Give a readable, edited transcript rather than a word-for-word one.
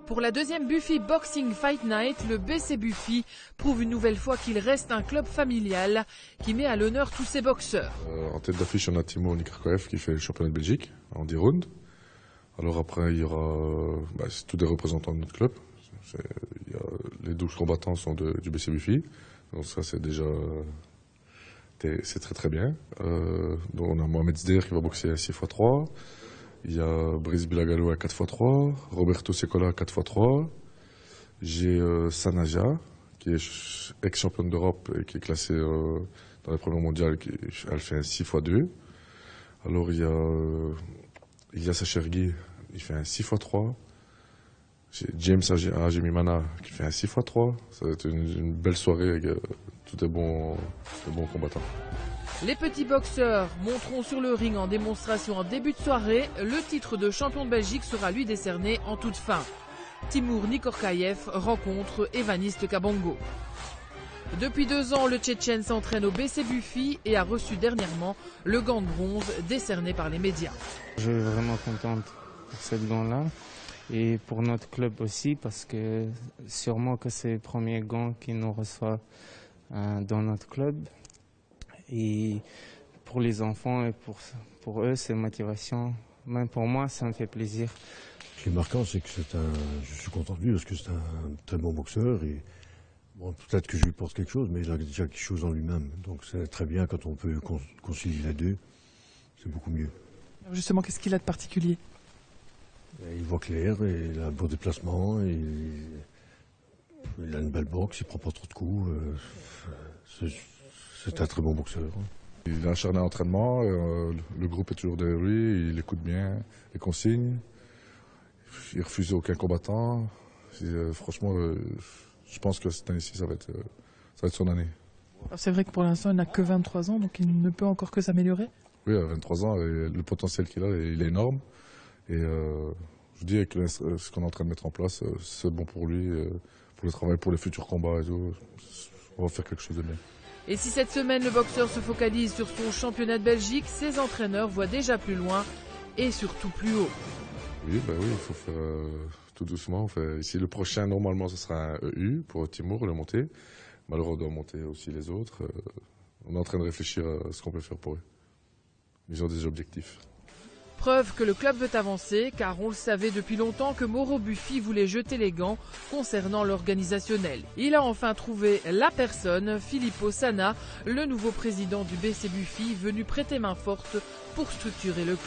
Pour la deuxième Buffy Boxing Fight Night, le BC Buffy prouve une nouvelle fois qu'il reste un club familial qui met à l'honneur tous ses boxeurs. En tête d'affiche, on a Timur Nikorkaev qui fait le championnat de Belgique en 10 rounds. Alors après, il y aura c'est tous des représentants de notre club. Les 12 combattants sont du BC Buffy. Donc ça, c'est déjà c'est très très bien. Donc on a Mohamed Zder qui va boxer à 6x3. Il y a Brice Bilagalo à 4x3, Roberto Secola à 4x3. J'ai Sanaja, qui est ex-championne d'Europe et qui est classée dans les premiers mondiales. Elle fait un 6x2. Alors il y a Ilyas Achergui, il fait un 6x3. J'ai James Ajimimana qui fait un 6x3. Ça va être une belle soirée avec tous des bons combattants. Les petits boxeurs monteront sur le ring en démonstration en début de soirée. Le titre de champion de Belgique sera lui décerné en toute fin. Timur Nikorkaev rencontre Evaniste Kabongo. Depuis 2 ans, le Tchétchène s'entraîne au BC Buffy et a reçu dernièrement le gant de bronze décerné par les médias. Je suis vraiment contente pour cette gant-là et pour notre club aussi parce que sûrement que c'est le premier gant qu'il nous reçoit dans notre club. Et pour les enfants et pour eux, c'est une motivation. Même pour moi, ça me fait plaisir. Ce qui est marquant, c'est que je suis content de lui parce que c'est un très bon boxeur. Et bon, peut-être que je lui porte quelque chose, mais il a déjà quelque chose en lui-même. Donc c'est très bien quand on peut concilier les deux. C'est beaucoup mieux. Alors justement, qu'est-ce qu'il a de particulier? Il voit clair, et il a un beau déplacement, et il a une belle boxe, il prend pas trop de coups. C'est un très bon boxeur. Il est acharné à l'entraînement, le groupe est toujours derrière lui, il écoute bien les consignes, il refuse aucun combattant. Franchement, je pense que cette année-ci, ça va être son année. C'est vrai que pour l'instant, il n'a que 23 ans, donc il ne peut encore que s'améliorer. Oui, à 23 ans, le potentiel qu'il a, il est énorme. Et je dis que ce qu'on est en train de mettre en place, c'est bon pour lui, pour le travail, pour les futurs combats et tout. On va faire quelque chose de bien. Et si cette semaine le boxeur se focalise sur son championnat de Belgique, ses entraîneurs voient déjà plus loin et surtout plus haut. Oui, il faut faire tout doucement. Ici, le prochain, normalement, ce sera un EU pour Timur, le monter. Malheureusement, on doit monter aussi les autres. On est en train de réfléchir à ce qu'on peut faire pour eux. Ils ont des objectifs. Preuve que le club veut avancer, car on le savait depuis longtemps que Mauro Buffy voulait jeter les gants concernant l'organisationnel. Il a enfin trouvé la personne, Filippo Sana, le nouveau président du BC Buffy, venu prêter main forte pour structurer le club.